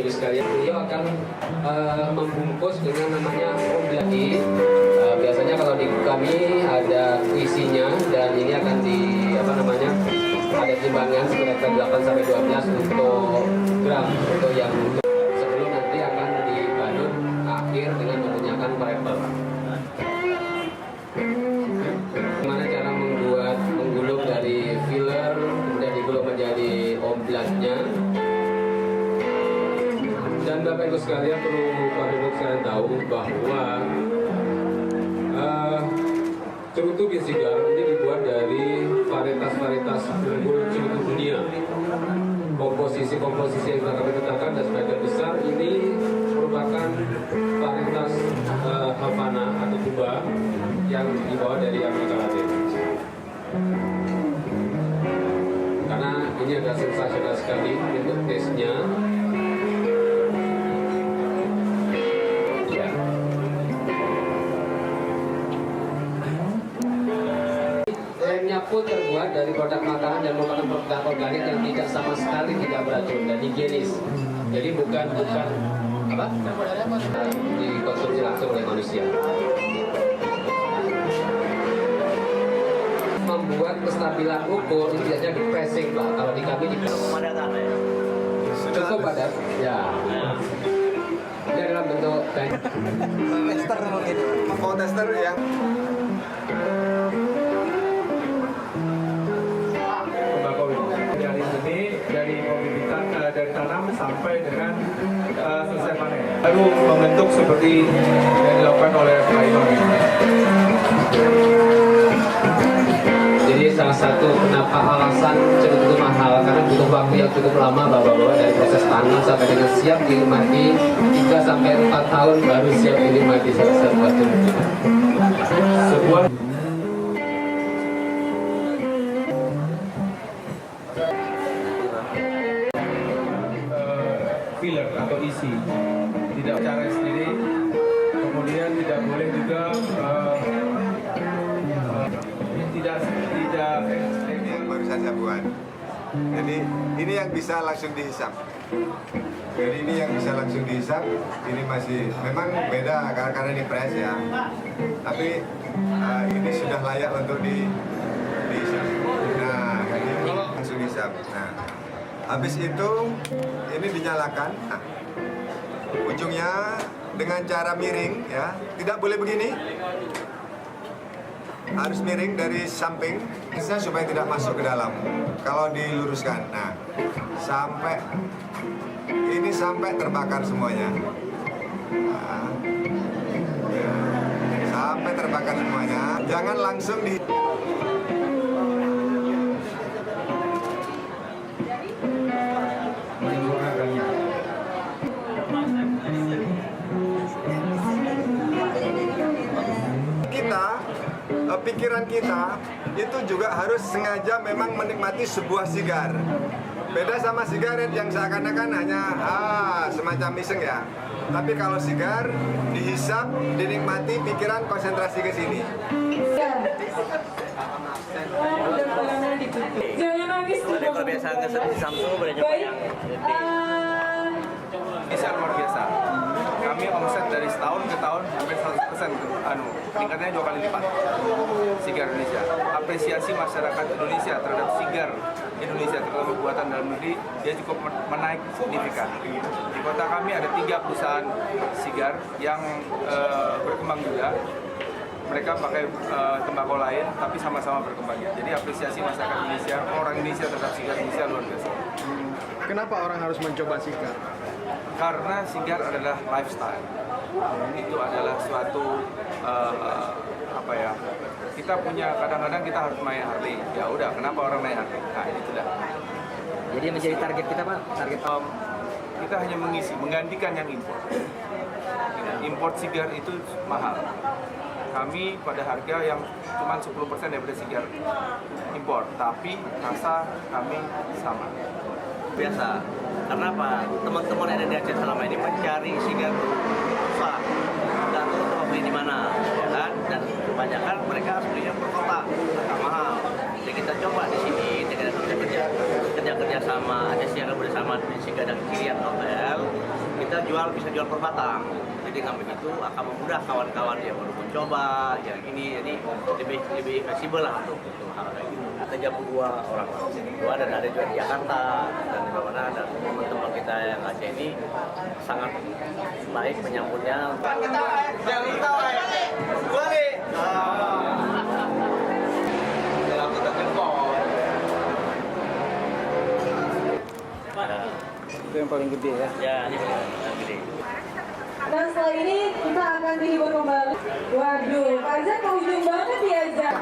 Ibu sekalian, beliau akan membungkus dengan namanya obladi. Biasanya kalau di kami ada isinya dan ini akan ada timbangan sekitar 8 sampai 12 untuk gram untuk yang sebelum nanti akan dibalut akhir dengan menggunakan wrapper. Gimana cara menggulung dari filler kemudian digulung menjadi oblatnya. Dan Bapak Ibu sekalian perlu sekalian tahu bahwa cerutu sigar ini dibuat dari varietas unggul cerutu dunia. Komposisi yang telah kami tetapkan dan sebagian besar ini merupakan varietas Havana atau Cuba yang dibawa dari Amerika Latin. Karena ini adalah sensasional sekali untuk taste-nya. Pun terbuat dari produk makanan dan merupakan produk organik yang tidak sama sekali tidak beracun dan higienis. Jadi bukan dikonsumsi langsung oleh manusia. Membuat kestabilan ukur itu biasanya di pressing, Pak. Kalau di kami di cukup padat. Ya. Ini dalam bentuk tester mungkin. Mau tester ya. Dari tanam sampai dengan selesai panen. Lalu membentuk seperti yang dilakukan oleh Pak Imam ini. Jadi salah satu kenapa alasan cerutu itu mahal karena butuh waktu yang cukup lama bapak-bapak dari proses tanam sampai dengan siap dinikmati 3 sampai 4 tahun baru siap dinikmati sebuah cerutu. Sebuah filler atau isi tidak cara sendiri, kemudian tidak boleh juga tidak Ini yang baru saja buat. Jadi ini yang bisa langsung dihisap. Jadi ini yang bisa langsung dihisap. Ini masih memang beda karena ini press ya. Tapi ini sudah layak untuk dihisap. Nah, jadi ini langsung dihisap. Nah, habis itu ini dinyalakan. Nah, ujungnya dengan cara miring ya, tidak boleh begini. Harus miring dari samping supaya tidak masuk ke dalam. Kalau diluruskan, nah sampai terbakar semuanya. Nah, sampai terbakar semuanya. Jangan langsung di pikiran kita itu juga harus sengaja memang menikmati sebuah sigar. Beda sama sigaret yang seakan-akan hanya semacam iseng ya. Tapi kalau sigar dihisap, dinikmati, pikiran konsentrasi ke sini. Jangan nangis. Kalau biasa ngeser di Samsung berapa yang Bisa luar biasa. Kami omset dari setahun ke tahun sampai 100%, peningkatannya 2 kali lipat. Sigar Indonesia. Apresiasi masyarakat Indonesia terhadap sigar Indonesia, terutama buatan dalam negeri, dia cukup menaik signifikan. Di kota kami ada 3 perusahaan sigar yang berkembang juga. Mereka pakai tembakau lain, tapi sama-sama berkembang. Jadi apresiasi masyarakat Indonesia, orang Indonesia terhadap sigar Indonesia luar biasa. Kenapa orang harus mencoba sigar? Karena sigar adalah lifestyle. Itu adalah suatu kita punya, kadang-kadang kita harus main Harley. Ya udah, kenapa orang main Harley? Nah, itulah. Jadi menjadi target kita, Pak, target kita hanya menggantikan yang impor. Import sigar itu mahal. Kami pada harga yang cuma 10% daripada sigar impor, tapi rasa kami sama. biasa. Karena apa? Teman-teman yang ada di Aceh selama ini mencari sigar susah, nggak tahu tempat beli di mana, ya kan? Dan kebanyakan mereka belinya per kota, nggak mahal. Jadi kita coba di sini dengan kerja sama, ada siaga bersama dengan Sigar dan Kirian Hotel. kita bisa jual per batang. Jadi dengan begitu akan memudah kawan-kawan yang baru mencoba yang ini, jadi lebih fleksibel lah untuk hal kayak gitu. Kita jamu 2 orang, 2 dan ada juga di Jakarta dan di mana, dan teman-teman kita yang Aceh ini sangat baik menyambutnya. Jangan ketawa ya, balik. Dalam kita jempol. Itu yang paling gede ya. Ya, ini paling gede. Dan setelah ini kita akan dihibur kembali. Waduh, Pak Azan mau ujung banget diajak.